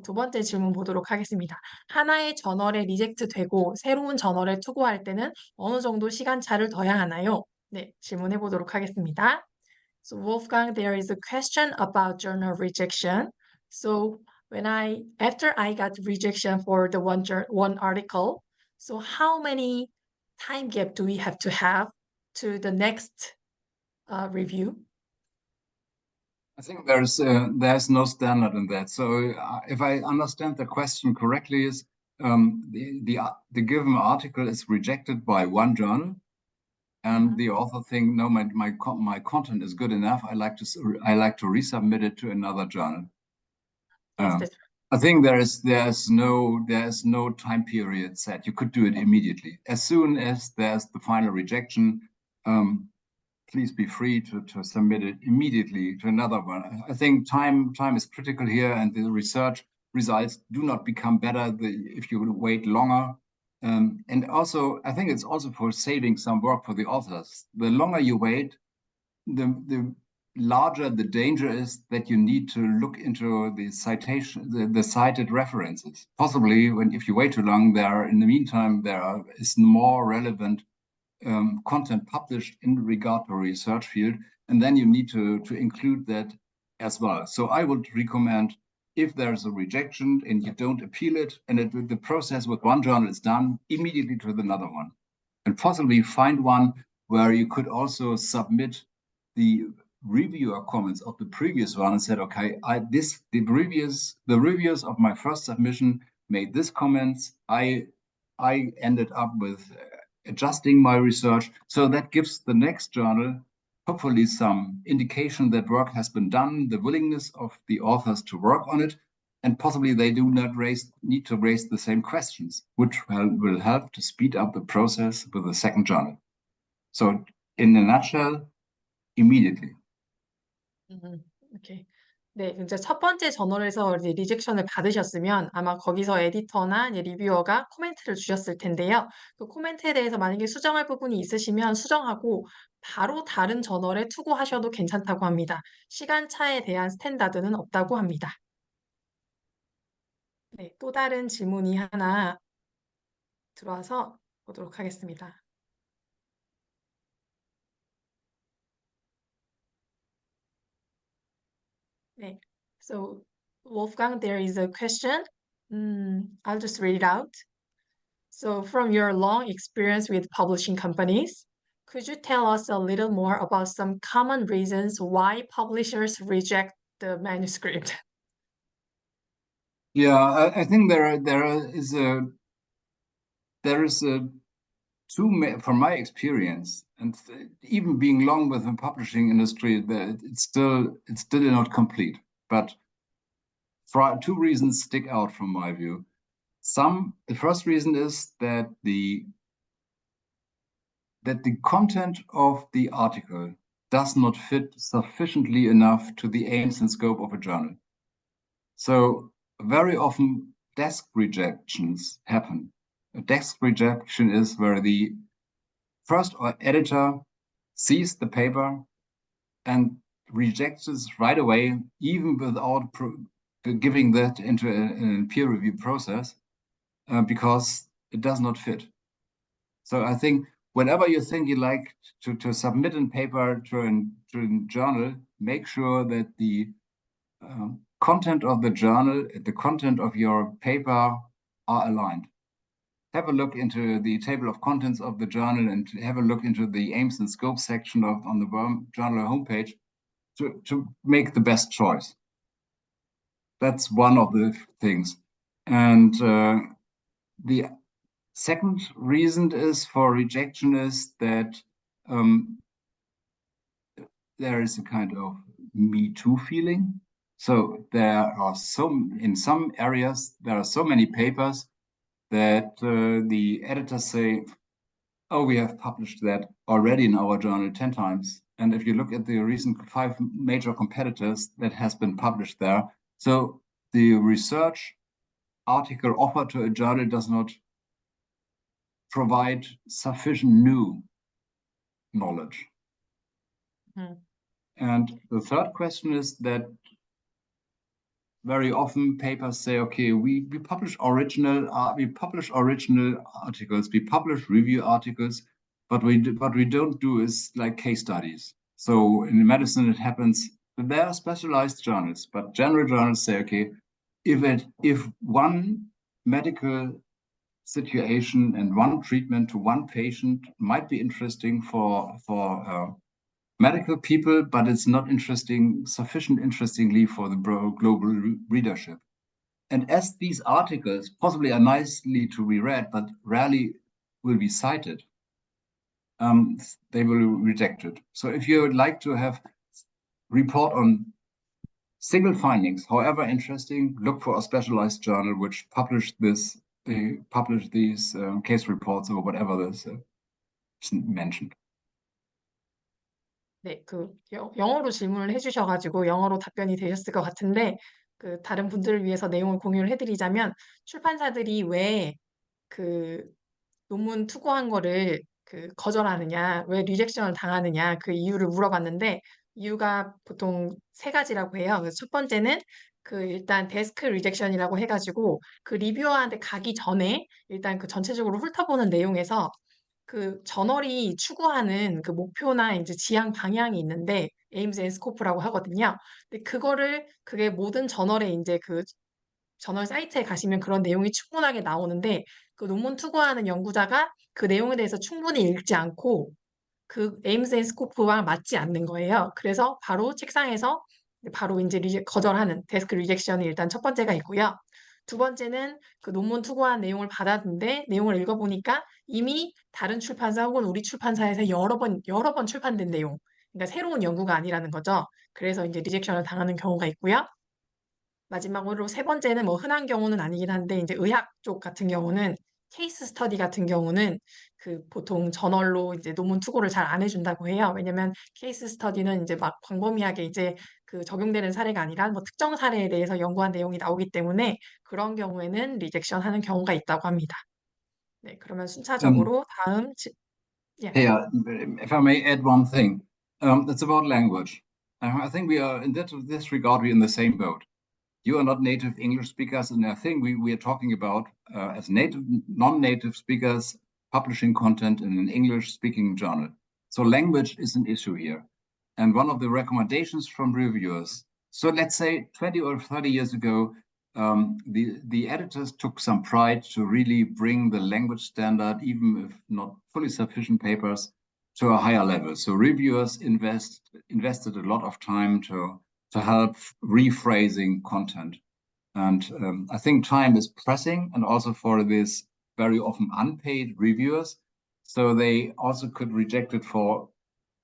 두 번째 질문 보도록 하겠습니다. 하나의 저널에 리젝트 되고 새로운 저널에 투고할 때는 어느 정도 시간차를 둬야 하나요? 네, 질문해 보도록 하겠습니다. So Wolfgang, there is a question about journal rejection. So after I got rejection for the one article, so how many time gap do we have to the next review? I think there's no standard in that. So if I understand the question correctly, is the given article is rejected by one journal, and the author think, no, my content is good enough. I like to resubmit it to another journal. Yes, that's I think there's no time period set. You could do it immediately as soon as there's the final rejection. Please be free to submit it immediately to another one. I think time is critical here, and the research results do not become better if you wait longer. And also, I think it's also for saving some work for the authors. The longer you wait, the larger the danger is that you need to look into the citation, the cited references. Possibly, if you wait too long, in the meantime is more relevant content published in regard to a research field, and then you need to include that as well. So I would recommend, if there's a rejection and you don't appeal it, and the process with one journal is done, immediately to another one, and possibly find one where you could also submit the reviewer comments of the previous one and said, okay, the reviews of my first submission made this comments. I ended up with adjusting my research. So that gives the next journal hopefully some indication that work has been done, the willingness of the authors to work on it, and possibly they do not need to raise the same questions, which will help to speed up the process with the second journal. So in a nutshell, immediately. Okay. 네, 이제 첫 번째 저널에서 이제 리젝션을 받으셨으면 아마 거기서 에디터나 이제 리뷰어가 코멘트를 주셨을 텐데요. 그 코멘트에 대해서 만약에 수정할 부분이 있으시면 수정하고 바로 다른 저널에 투고하셔도 괜찮다고 합니다. 시간차에 대한 스탠다드는 없다고 합니다. 네, 또 다른 질문이 하나 들어와서 보도록 하겠습니다. 네. So, Wolfgang, there is a question. I'll just read it out. So, from your long experience with publishing companies, could you tell us a little more about some common reasons why publishers reject the manuscript? Yeah, I think there is a from my experience, and even being long with the publishing industry, it's still not complete. But two reasons stick out from my view. The first reason is that the content of the article does not fit sufficiently enough to the aims and scope of a journal. So very often desk rejections happen. A desk rejection is where the first editor sees the paper and rejects it right away, even without giving that into a peer review process, because it does not fit. So I think whenever you think you like to submit a paper to a journal, make sure that the content of the journal, the content of your paper are aligned. Have a look into the table of contents of the journal and have a look into the aims and scope section on the journal homepage to make the best choice. That's one of the things. And the second reason is for rejection is that there is a kind of Me Too feeling. So in some areas, there are so many papers that the editors say, oh, we have published that already in our journal 10 times. And if you look at the recent 5 major competitors that has been published there, so the research article offered to a journal does not provide sufficient new knowledge. Mm. And the third question is that very often papers say, okay, we publish original articles, we publish review articles, but what we don't do is like case studies. So in medicine, it happens that there are specialized journals, but general journals say, okay, if one medical situation and one treatment to one patient might be interesting for medical people, but it's not sufficient interestingly for the global readership. And as these articles possibly are nicely to be read, but rarely will be cited, they will be rejected. So if you would like to have report on single findings, however interesting, look for a specialized journal which publish these case reports or whatever this mentioned. 네, 영어로 질문을 해주셔가지고 영어로 답변이 되셨을 것 같은데, 다른 분들을 위해서 내용을 공유를 해드리자면, 출판사들이 왜 논문 투고한 거를 거절하느냐, 왜 리젝션을 당하느냐, 그 이유를 물어봤는데, 이유가 보통 세 가지라고 해요. 그래서 첫 번째는 일단 데스크 리젝션이라고 해가지고 그 리뷰어한테 가기 전에 일단 전체적으로 훑어보는 내용에서 저널이 추구하는 목표나 이제 지향 방향이 있는데, 에임즈 앤 스코프라고 하거든요. 근데 그게 모든 저널에 이제 저널 사이트에 가시면 그런 내용이 충분하게 나오는데, 논문 투고하는 연구자가 그 내용에 대해서 충분히 읽지 않고 에임스 앤 스코프와 맞지 않는 거예요. 그래서 바로 책상에서 바로 이제 거절하는 데스크 리젝션이 일단 첫 번째가 있고요. 두 번째는 논문 투고한 내용을 받았는데 내용을 읽어보니까 이미 다른 출판사 혹은 우리 출판사에서 여러 번 출판된 내용, 그러니까 새로운 연구가 아니라는 거죠. 그래서 이제 리젝션을 당하는 경우가 있고요. 마지막으로 세 번째는 뭐 흔한 경우는 아니긴 한데 이제 의학 쪽 같은 경우는 케이스 스터디 같은 경우는 보통 저널로 이제 논문 투고를 잘 안 해준다고 해요. 왜냐면 케이스 스터디는 이제 막 광범위하게 이제 그 적용되는 사례가 아니라 뭐 특정 사례에 대해서 연구한 내용이 나오기 때문에 그런 경우에는 리젝션하는 경우가 있다고 합니다. 네, 그러면 순차적으로 다음 예. Yeah, if I may add one thing, it's about language. I think we are in this regard, we're in the same boat. You are not native English speakers, and I think we are talking about as non-native speakers publishing content in an English-speaking journal. So language is an issue here. And one of the recommendations from reviewers, so let's say 20 or 30 years ago, the editors took some pride to really bring the language standard, even if not fully sufficient papers, to a higher level. So reviewers invested a lot of time to help rephrasing content. And I think time is pressing, and also for this very often unpaid reviewers. So they also could reject it for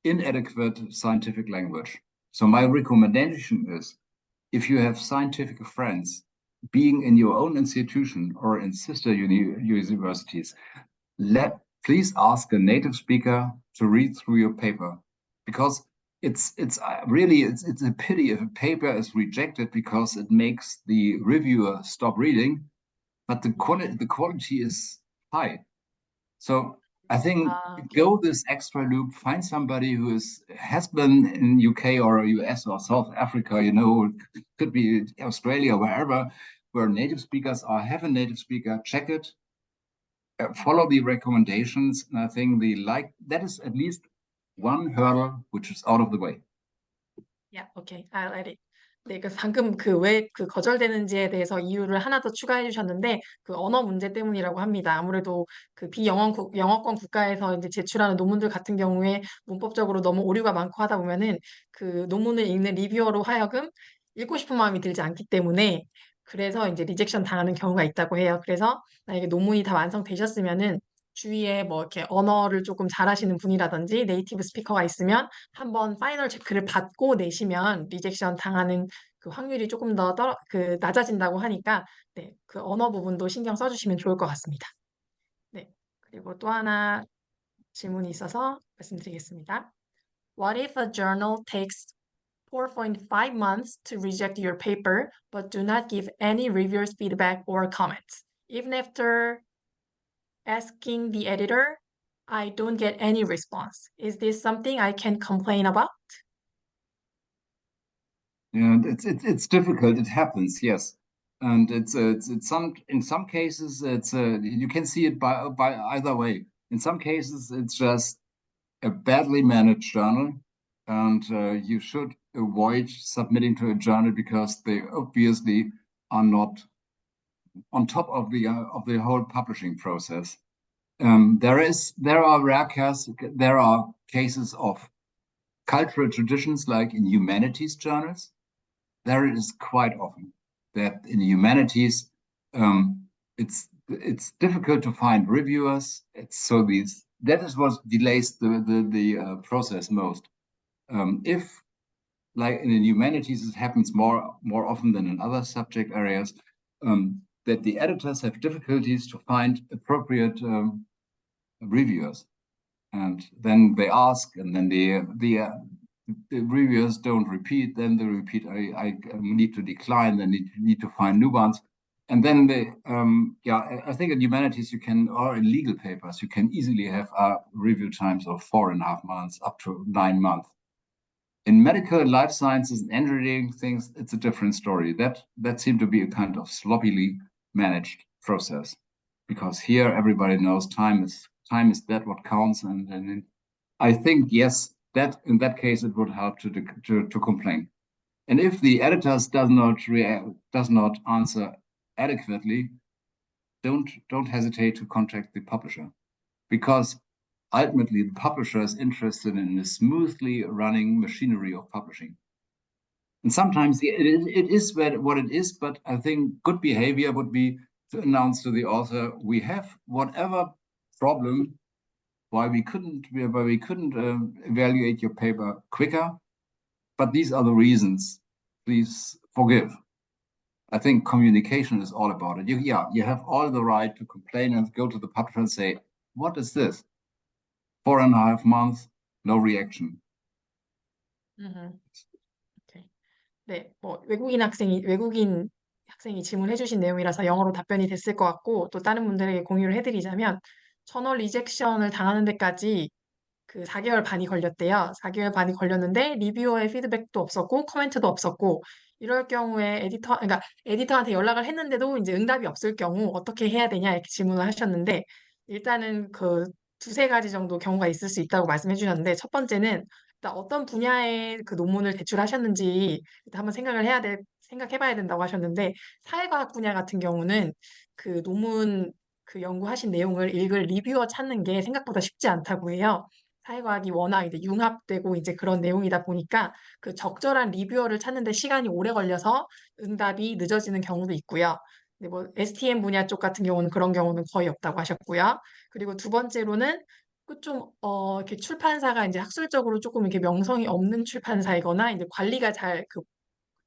inadequate scientific language. So my recommendation is, if you have scientific friends, being in your own institution or in sister universities, please ask a native speaker to read through your paper, because it's a pity if a paper is rejected because it makes the reviewer stop reading, but the quality is high. So I think go this extra loop, find somebody who has been in UK or US or South Africa, could be Australia, wherever, where native speakers are, have a native speaker, check it, follow the recommendations, and I think that is at least one hurdle which is out of the way. Yeah, okay, I'll edit. 네, 그 방금 왜 거절되는지에 대해서 이유를 하나 더 추가해 주셨는데 그 언어 문제 때문이라고 합니다. 아무래도 그 영어권 국가에서 이제 제출하는 논문들 같은 경우에 문법적으로 너무 오류가 많고 하다 보면은 그 논문을 읽는 리뷰어로 하여금 읽고 싶은 마음이 들지 않기 때문에 그래서 이제 리젝션 당하는 경우가 있다고 해요. 그래서 만약에 논문이 다 완성되셨으면은 주위에 뭐 이렇게 언어를 조금 잘하시는 분이라든지 네이티브 스피커가 있으면 한번 파이널 체크를 받고 내시면 리젝션 당하는 그 확률이 조금 더 낮아진다고 하니까 네, 그 언어 부분도 신경 써주시면 좋을 것 같습니다. 네, 그리고 또 하나 질문이 있어서 말씀드리겠습니다. What if a journal takes 4.5 months to reject your paper, but do not give any reviewers feedback or comments? Even after asking the editor, I don't get any response. Is this something I can complain about? Yeah, it's difficult. It happens, yes, and it's in some cases you can see it by either way. In some cases, it's just a badly managed journal, and you should avoid submitting to a journal because they obviously are not on top of the whole publishing process. There are rare cases. There are cases of cultural traditions, like in humanities journals. There it is quite often that in humanities, it's difficult to find reviewers. That is what delays the process most. If like in humanities, it happens more often than in other subject areas, that the editors have difficulties to find appropriate reviewers, and then they ask, and then the reviewers don't repeat. Then they repeat, I need to decline. Then need to find new ones. And then I think in humanities or in legal papers, you can easily have review times of 4.5 months up to 9 months. In medical and life sciences and engineering things, it's a different story. That seemed to be a kind of sloppily managed process, because here everybody knows time is that what counts, and I think yes, that in that case it would help to complain. And if the editors does not answer adequately, don't hesitate to contact the publisher, because ultimately the publisher is interested in a smoothly running machinery of publishing. And sometimes it is what it is, but I think good behavior would be to announce to the author, we have whatever problem why we couldn't evaluate your paper quicker, but these are the reasons. Please forgive. I think communication is all about it. You have all the right to complain and go to the publisher and say, what is this? 4.5 months, no reaction. Mm-hmm. Okay. 네, 뭐 외국인 학생이 질문해 주신 내용이라서 영어로 답변이 됐을 것 같고 또 다른 분들에게 공유를 해드리자면 저널 리젝션을 당하는 데까지 그 4개월 반이 걸렸대요. 4개월 반이 걸렸는데 리뷰어의 피드백도 없었고 코멘트도 없었고 이럴 경우에 그러니까 에디터한테 연락을 했는데도 이제 응답이 없을 경우 어떻게 해야 되냐 이렇게 질문을 하셨는데 일단은 그 두세 가지 정도 경우가 있을 수 있다고 말씀해 주셨는데 첫 번째는 일단 어떤 분야의 그 논문을 제출하셨는지 일단 한번 생각해 봐야 된다고 하셨는데 사회과학 분야 같은 경우는 그 논문 그 연구하신 내용을 읽을 리뷰어 찾는 게 생각보다 쉽지 않다고 해요. 사회과학이 워낙 이제 융합되고 이제 그런 내용이다 보니까 그 적절한 리뷰어를 찾는데 시간이 오래 걸려서 응답이 늦어지는 경우도 있고요. 근데 뭐 STM 분야 쪽 같은 경우는 그런 경우는 거의 없다고 하셨고요. 그리고 두 번째로는 그 좀, 이렇게 출판사가 이제 학술적으로 조금 이렇게 명성이 없는 출판사이거나 이제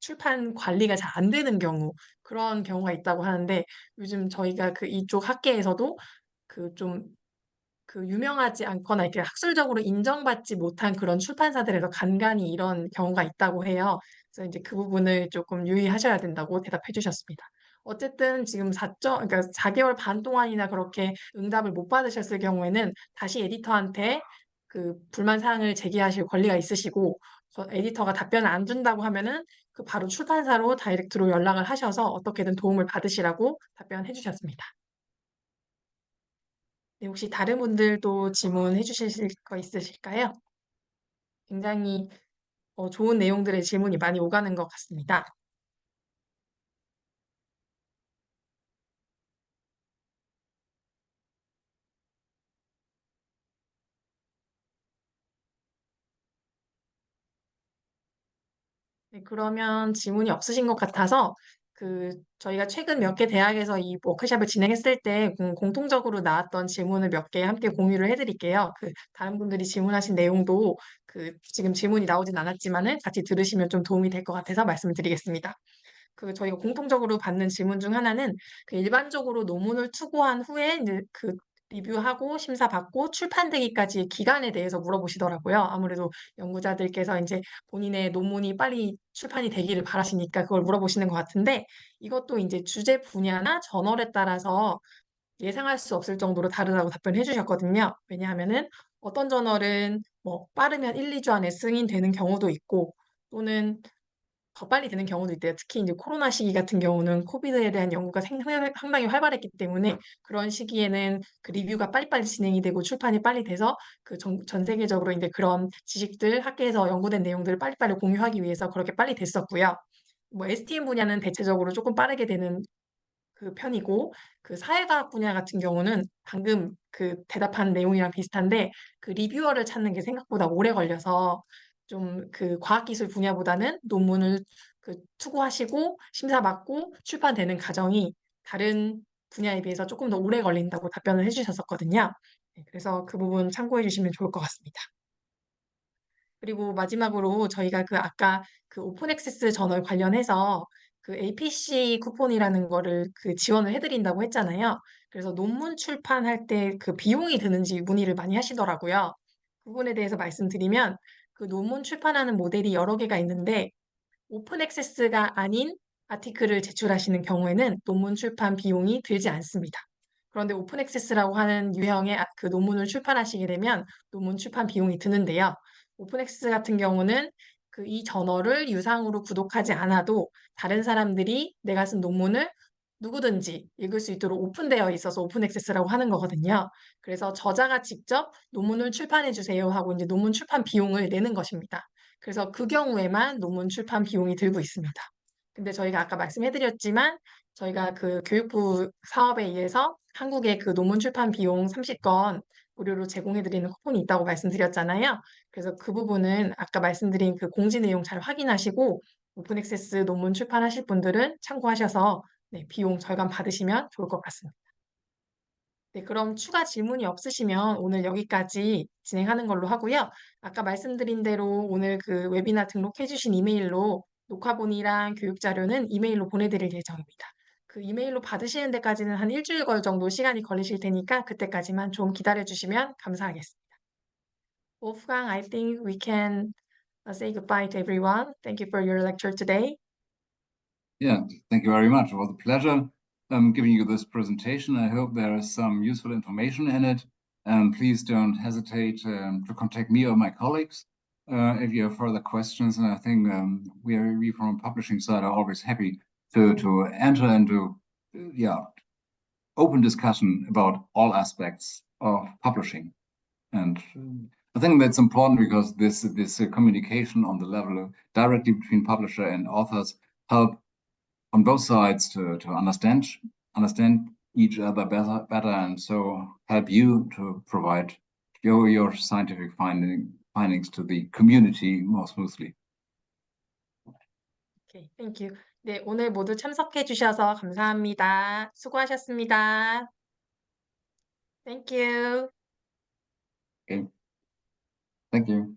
출판 관리가 잘 안 되는 경우, 그런 경우가 있다고 하는데 요즘 저희가 그 이쪽 학계에서도 그좀 그 유명하지 않거나 이렇게 학술적으로 인정받지 못한 그런 출판사들에서 간간이 이런 경우가 있다고 해요. 그래서 이제 그 부분을 조금 유의하셔야 된다고 대답해 주셨습니다. 어쨌든 지금 그러니까 4개월 반 동안이나 그렇게 응답을 못 받으셨을 경우에는 다시 에디터한테 그 불만 사항을 제기하실 권리가 있으시고 에디터가 답변을 안 준다고 하면은 그 바로 출판사로 다이렉트로 연락을 하셔서 어떻게든 도움을 받으시라고 답변해 주셨습니다. 네, 혹시 다른 분들도 질문해 주실 거 있으실까요? 굉장히 좋은 내용들의 질문이 많이 오가는 것 같습니다. 네, 그러면 질문이 없으신 것 같아서 저희가 최근 몇 개 대학에서 이 워크숍을 진행했을 때 공통적으로 나왔던 질문을 몇 개 함께 공유를 해드릴게요. 다른 분들이 질문하신 내용도 지금 질문이 나오진 않았지만은 같이 들으시면 좀 도움이 될 것 같아서 말씀을 드리겠습니다. 저희가 공통적으로 받는 질문 중 하나는 일반적으로 논문을 투고한 후에 이제 리뷰하고 심사받고 출판되기까지의 기간에 대해서 물어보시더라고요. 아무래도 연구자들께서 이제 본인의 논문이 빨리 출판이 되기를 바라시니까 그걸 물어보시는 것 같은데 이것도 이제 주제 분야나 저널에 따라서 예상할 수 없을 정도로 다르다고 답변해 주셨거든요. 왜냐하면은 어떤 저널은 뭐 빠르면 1, 2주 안에 승인되는 경우도 있고 또는 더 빨리 되는 경우도 있대요. 특히 이제 코로나 시기 같은 경우는 코비드에 대한 연구가 상당히 활발했기 때문에 그런 시기에는 그 리뷰가 빨리빨리 진행이 되고 출판이 빨리 돼서 전 세계적으로 이제 그런 지식들, 학계에서 연구된 내용들을 빨리빨리 공유하기 위해서 그렇게 빨리 됐었고요. 뭐 STM 분야는 대체적으로 조금 빠르게 되는 그 편이고 사회과학 분야 같은 경우는 방금 대답한 내용이랑 비슷한데 리뷰어를 찾는 게 생각보다 오래 걸려서 좀 과학기술 분야보다는 논문을 투고하시고 심사받고 출판되는 과정이 다른 분야에 비해서 조금 더 오래 걸린다고 답변을 해주셨었거든요. 네, 그래서 그 부분 참고해 주시면 좋을 것 같습니다. 그리고 마지막으로 저희가 아까 오픈 액세스 저널 관련해서 APC 쿠폰이라는 거를 지원을 해드린다고 했잖아요. 그래서 논문 출판할 때 비용이 드는지 문의를 많이 하시더라고요. 그 부분에 대해서 말씀드리면 논문 출판하는 모델이 여러 개가 있는데 오픈 액세스가 아닌 아티클을 제출하시는 경우에는 논문 출판 비용이 들지 않습니다. 그런데 오픈 액세스라고 하는 유형의 논문을 출판하시게 되면 논문 출판 비용이 드는데요. 오픈 액세스 같은 경우는 이 저널을 유상으로 구독하지 않아도 다른 사람들이 내가 쓴 논문을 누구든지 읽을 수 있도록 오픈되어 있어서 오픈 액세스라고 하는 거거든요. 그래서 저자가 직접 논문을 출판해 주세요 하고 이제 논문 출판 비용을 내는 것입니다. 그래서 그 경우에만 논문 출판 비용이 들고 있습니다. 근데 저희가 아까 말씀해드렸지만 저희가 교육부 사업에 의해서 한국에 논문 출판 비용 30건 무료로 제공해드리는 쿠폰이 있다고 말씀드렸잖아요. 그래서 그 부분은 아까 말씀드린 공지 내용 잘 확인하시고 오픈 액세스 논문 출판하실 분들은 참고하셔서 네, 비용 절감 받으시면 좋을 것 같습니다. 네, 그럼 추가 질문이 없으시면 오늘 여기까지 진행하는 걸로 하고요. 아까 말씀드린 대로 오늘 웨비나 등록해주신 이메일로 녹화본이랑 교육 자료는 이메일로 보내드릴 예정입니다. 이메일로 받으시는 데까지는 한 일주일 걸 정도 시간이 걸리실 테니까 그때까지만 좀 기다려 주시면 감사하겠습니다. Wolfgang, I think we can say goodbye to everyone. Thank you for your lecture today. Yeah, thank you very much. It was a pleasure giving you this presentation. I hope there is some useful information in it. And please don't hesitate to contact me or my colleagues if you have further questions. And I think we from a publishing side are always happy to enter into open discussion about all aspects of publishing. And I think that's important because this communication on the level directly between publisher and authors help on both sides to understand each other better, and so help you to provide your scientific findings to the community more smoothly. Okay, thank you. 네, 오늘 모두 참석해 주셔서 감사합니다. 수고하셨습니다. Thank you. Okay. Thank you.